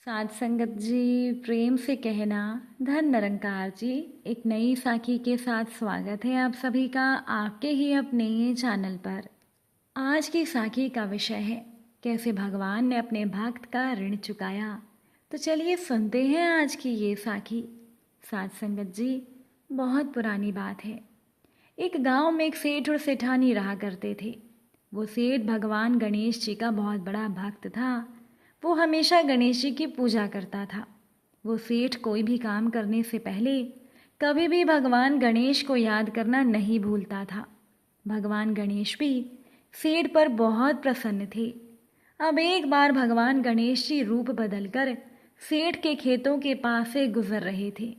साध संगत जी, प्रेम से कहना धन निरंकार जी। एक नई साखी के साथ स्वागत है आप सभी का आपके ही अपने चैनल पर। आज की साखी का विषय है कैसे भगवान ने अपने भक्त का ऋण चुकाया। तो चलिए सुनते हैं आज की ये साखी। साध संगत जी, बहुत पुरानी बात है। एक गांव में एक सेठ और सेठानी रहा करते थे। वो सेठ भगवान गणेश जी का बहुत बड़ा भक्त था। वो हमेशा गणेश जी की पूजा करता था। वो सेठ कोई भी काम करने से पहले कभी भी भगवान गणेश को याद करना नहीं भूलता था। भगवान गणेश भी सेठ पर बहुत प्रसन्न थे। अब एक बार भगवान गणेश जी रूप बदलकर सेठ के खेतों के पास से गुजर रहे थे।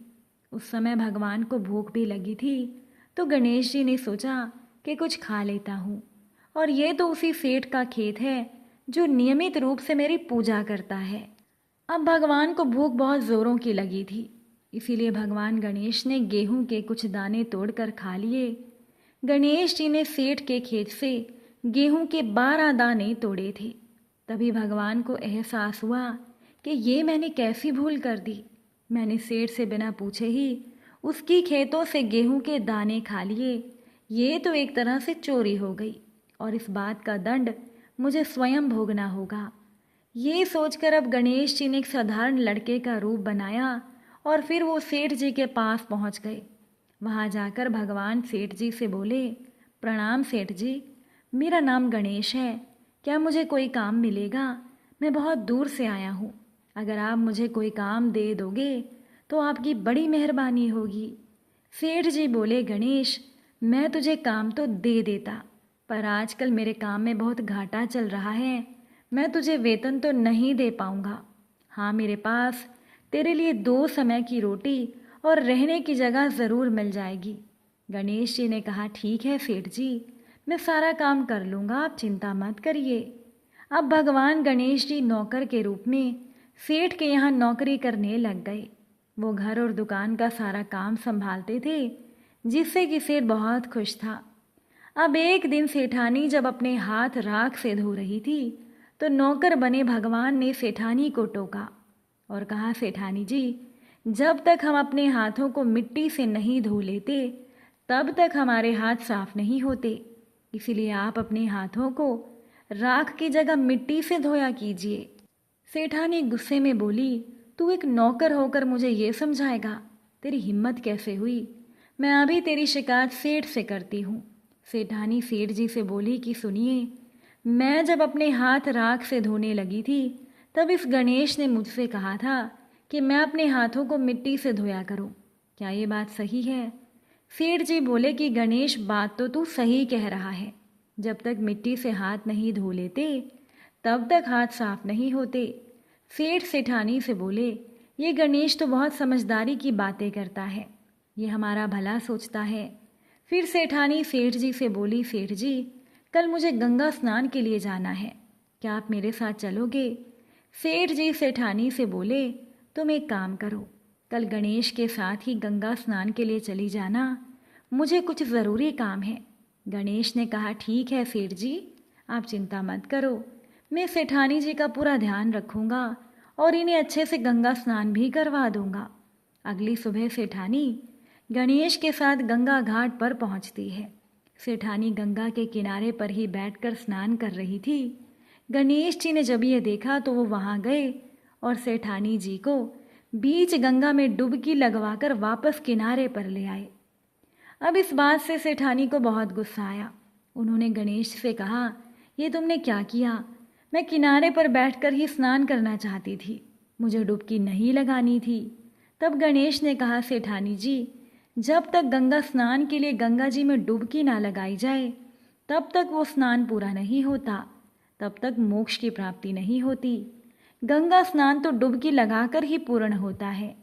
उस समय भगवान को भूख भी लगी थी, तो गणेश जी ने सोचा कि कुछ खा लेता हूँ। और ये तो उसी सेठ का खेत है जो नियमित रूप से मेरी पूजा करता है। अब भगवान को भूख बहुत ज़ोरों की लगी थी, इसीलिए भगवान गणेश ने गेहूं के कुछ दाने तोड़कर खा लिए। गणेश जी ने सेठ के खेत से गेहूं के 12 दाने तोड़े थे। तभी भगवान को एहसास हुआ कि ये मैंने कैसी भूल कर दी। मैंने सेठ से बिना पूछे ही उसकी खेतों से गेहूं के दाने खा लिए। ये तो एक तरह से चोरी हो गई और इस बात का दंड मुझे स्वयं भोगना होगा। ये सोचकर अब गणेश जी ने एक साधारण लड़के का रूप बनाया और फिर वो सेठ जी के पास पहुंच गए। वहां जाकर भगवान सेठ जी से बोले, प्रणाम सेठ जी, मेरा नाम गणेश है, क्या मुझे कोई काम मिलेगा? मैं बहुत दूर से आया हूँ। अगर आप मुझे कोई काम दे दोगे तो आपकी बड़ी मेहरबानी होगी। सेठ जी बोले, गणेश, मैं तुझे काम तो दे देता, पर आजकल मेरे काम में बहुत घाटा चल रहा है। मैं तुझे वेतन तो नहीं दे पाऊंगा। हाँ, मेरे पास तेरे लिए 2 समय की रोटी और रहने की जगह ज़रूर मिल जाएगी। गणेश जी ने कहा, ठीक है सेठ जी, मैं सारा काम कर लूँगा, आप चिंता मत करिए। अब भगवान गणेश जी नौकर के रूप में सेठ के यहाँ नौकरी करने लग गए। वो घर और दुकान का सारा काम संभालते थे, जिससे कि सेठ बहुत खुश था। अब एक दिन सेठानी जब अपने हाथ राख से धो रही थी, तो नौकर बने भगवान ने सेठानी को टोका और कहा, सेठानी जी, जब तक हम अपने हाथों को मिट्टी से नहीं धो लेते तब तक हमारे हाथ साफ नहीं होते। इसीलिए आप अपने हाथों को राख की जगह मिट्टी से धोया कीजिए। सेठानी गुस्से में बोली, तू एक नौकर होकर मुझे ये समझाएगा? तेरी हिम्मत कैसे हुई? मैं अभी तेरी शिकायत सेठ से करती हूँ। सेठानी सेठ जी से बोली कि सुनिए, मैं जब अपने हाथ राख से धोने लगी थी तब इस गणेश ने मुझसे कहा था कि मैं अपने हाथों को मिट्टी से धोया करूं। क्या ये बात सही है? सेठ जी बोले कि गणेश, बात तो तू सही कह रहा है। जब तक मिट्टी से हाथ नहीं धो लेते तब तक हाथ साफ नहीं होते। सेठ सेठानी से बोले, ये गणेश तो बहुत समझदारी की बातें करता है, ये हमारा भला सोचता है। फिर सेठानी सेठ जी से बोली, सेठ जी, कल मुझे गंगा स्नान के लिए जाना है, क्या आप मेरे साथ चलोगे? सेठ जी सेठानी से बोले, तुम एक काम करो, कल गणेश के साथ ही गंगा स्नान के लिए चली जाना, मुझे कुछ ज़रूरी काम है। गणेश ने कहा, ठीक है सेठ जी, आप चिंता मत करो, मैं सेठानी जी का पूरा ध्यान रखूँगा और इन्हें अच्छे से गंगा स्नान भी करवा दूँगा। अगली सुबह सेठानी गणेश के साथ गंगा घाट पर पहुंचती है। सेठानी गंगा के किनारे पर ही बैठकर स्नान कर रही थी। गणेश जी ने जब ये देखा तो वो वहां गए और सेठानी जी को बीच गंगा में डुबकी लगवाकर वापस किनारे पर ले आए। अब इस बात से सेठानी को बहुत गुस्सा आया। उन्होंने गणेश से कहा, ये तुमने क्या किया? मैं किनारे पर बैठकर ही स्नान करना चाहती थी, मुझे डुबकी नहीं लगानी थी। तब गणेश ने कहा, सेठानी जी, जब तक गंगा स्नान के लिए गंगा जी में डुबकी ना लगाई जाए तब तक वो स्नान पूरा नहीं होता, तब तक मोक्ष की प्राप्ति नहीं होती। गंगा स्नान तो डुबकी लगाकर ही पूर्ण होता है।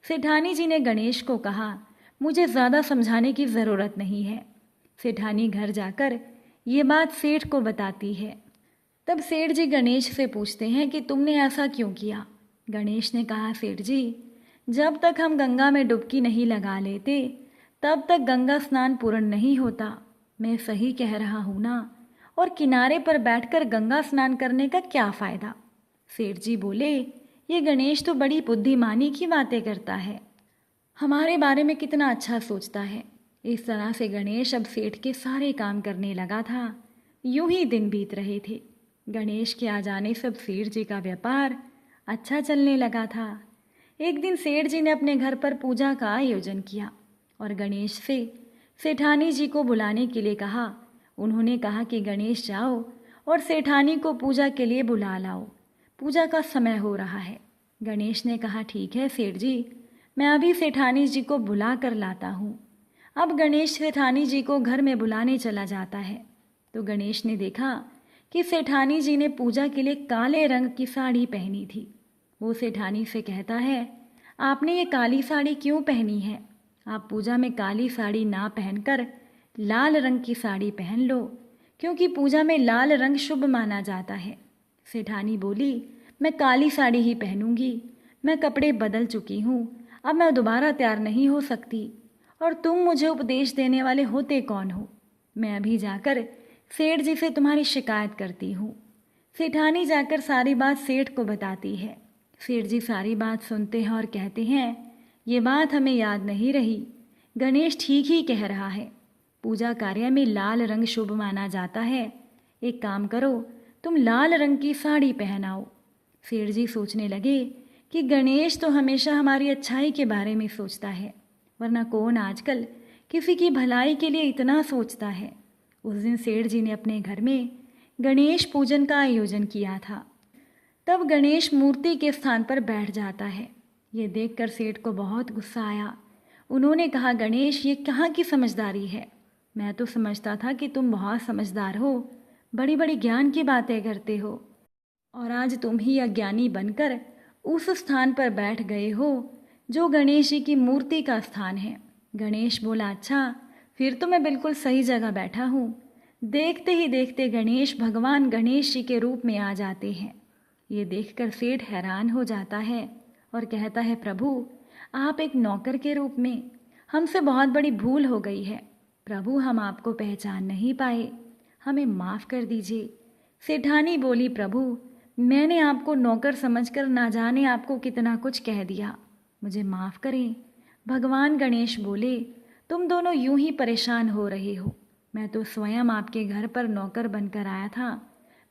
सेठानी जी ने गणेश को कहा, मुझे ज़्यादा समझाने की ज़रूरत नहीं है। सेठानी घर जाकर ये बात सेठ को बताती है। तब सेठ जी गणेश से पूछते हैं कि तुमने ऐसा क्यों किया? गणेश ने कहा, सेठ जी, जब तक हम गंगा में डुबकी नहीं लगा लेते तब तक गंगा स्नान पूर्ण नहीं होता। मैं सही कह रहा हूँ ना? और किनारे पर बैठकर गंगा स्नान करने का क्या फ़ायदा? सेठ जी बोले, ये गणेश तो बड़ी बुद्धिमानी की बातें करता है, हमारे बारे में कितना अच्छा सोचता है। इस तरह से गणेश अब सेठ के सारे काम करने लगा था। यूं ही दिन बीत रहे थे। गणेश के आ जाने से अब सेठ जी का व्यापार अच्छा चलने लगा था। एक दिन सेठ जी ने अपने घर पर पूजा का आयोजन किया और गणेश से सेठानी जी को बुलाने के लिए कहा। उन्होंने कहा कि गणेश जाओ और सेठानी को पूजा के लिए बुला लाओ, पूजा का समय हो रहा है। गणेश ने कहा, ठीक है सेठ जी, मैं अभी सेठानी जी को बुला कर लाता हूँ। अब गणेश सेठानी जी को घर में बुलाने चला जाता है तो गणेश ने देखा कि सेठानी जी ने पूजा के लिए काले रंग की साड़ी पहनी थी। वो सेठानी से कहता है, आपने ये काली साड़ी क्यों पहनी है? आप पूजा में काली साड़ी ना पहनकर लाल रंग की साड़ी पहन लो, क्योंकि पूजा में लाल रंग शुभ माना जाता है। सेठानी बोली, मैं काली साड़ी ही पहनूंगी, मैं कपड़े बदल चुकी हूँ, अब मैं दोबारा तैयार नहीं हो सकती। और तुम मुझे उपदेश देने वाले होते कौन हो? मैं अभी जाकर सेठ जी से तुम्हारी शिकायत करती हूँ। सेठानी जाकर सारी बात सेठ को बताती है। सेठ जी सारी बात सुनते हैं और कहते हैं, ये बात हमें याद नहीं रही, गणेश ठीक ही कह रहा है, पूजा कार्य में लाल रंग शुभ माना जाता है। एक काम करो, तुम लाल रंग की साड़ी पहनाओ। सेठ जी सोचने लगे कि गणेश तो हमेशा हमारी अच्छाई के बारे में सोचता है, वरना कौन आजकल किसी की भलाई के लिए इतना सोचता है। उस दिन सेठ जी ने अपने घर में गणेश पूजन का आयोजन किया था। तब गणेश मूर्ति के स्थान पर बैठ जाता है। ये देखकर सेठ को बहुत गुस्सा आया। उन्होंने कहा, गणेश, ये कहाँ की समझदारी है? मैं तो समझता था कि तुम बहुत समझदार हो, बड़ी बड़ी ज्ञान की बातें करते हो, और आज तुम ही अज्ञानी बनकर उस स्थान पर बैठ गए हो जो गणेश जी की मूर्ति का स्थान है। गणेश बोला, अच्छा, फिर तो मैं बिल्कुल सही जगह बैठा हूँ। देखते ही देखते गणेश भगवान गणेश जी के रूप में आ जाते हैं। ये देखकर सेठ हैरान हो जाता है और कहता है, प्रभु, आप एक नौकर के रूप में, हमसे बहुत बड़ी भूल हो गई है प्रभु, हम आपको पहचान नहीं पाए, हमें माफ़ कर दीजिए। सेठानी बोली, प्रभु, मैंने आपको नौकर समझकर ना जाने आपको कितना कुछ कह दिया, मुझे माफ़ करें। भगवान गणेश बोले, तुम दोनों यूं ही परेशान हो रहे हो, मैं तो स्वयं आपके घर पर नौकर बनकर आया था।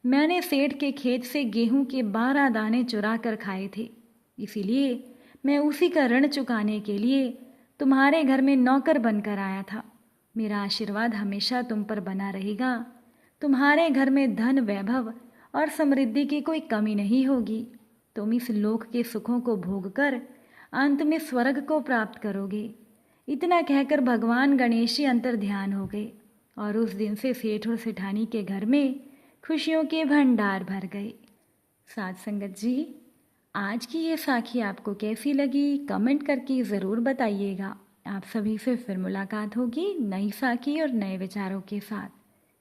मैंने सेठ के खेत से गेहूं के 12 दाने चुरा कर खाए थे, इसीलिए मैं उसी का ऋण चुकाने के लिए तुम्हारे घर में नौकर बनकर आया था। मेरा आशीर्वाद हमेशा तुम पर बना रहेगा। तुम्हारे घर में धन, वैभव और समृद्धि की कोई कमी नहीं होगी। तुम इस लोक के सुखों को भोगकर अंत में स्वर्ग को प्राप्त करोगे। इतना कहकर भगवान गणेश जी अंतर ध्यान हो गए और उस दिन से सेठ और सेठानी के घर में खुशियों के भंडार भर गए। साथ संगत जी, आज की ये साखी आपको कैसी लगी कमेंट करके ज़रूर बताइएगा। आप सभी से फिर मुलाकात होगी नई साखी और नए विचारों के साथ।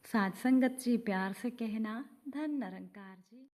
साथ संगत जी, प्यार से कहना, धन निरंकार जी।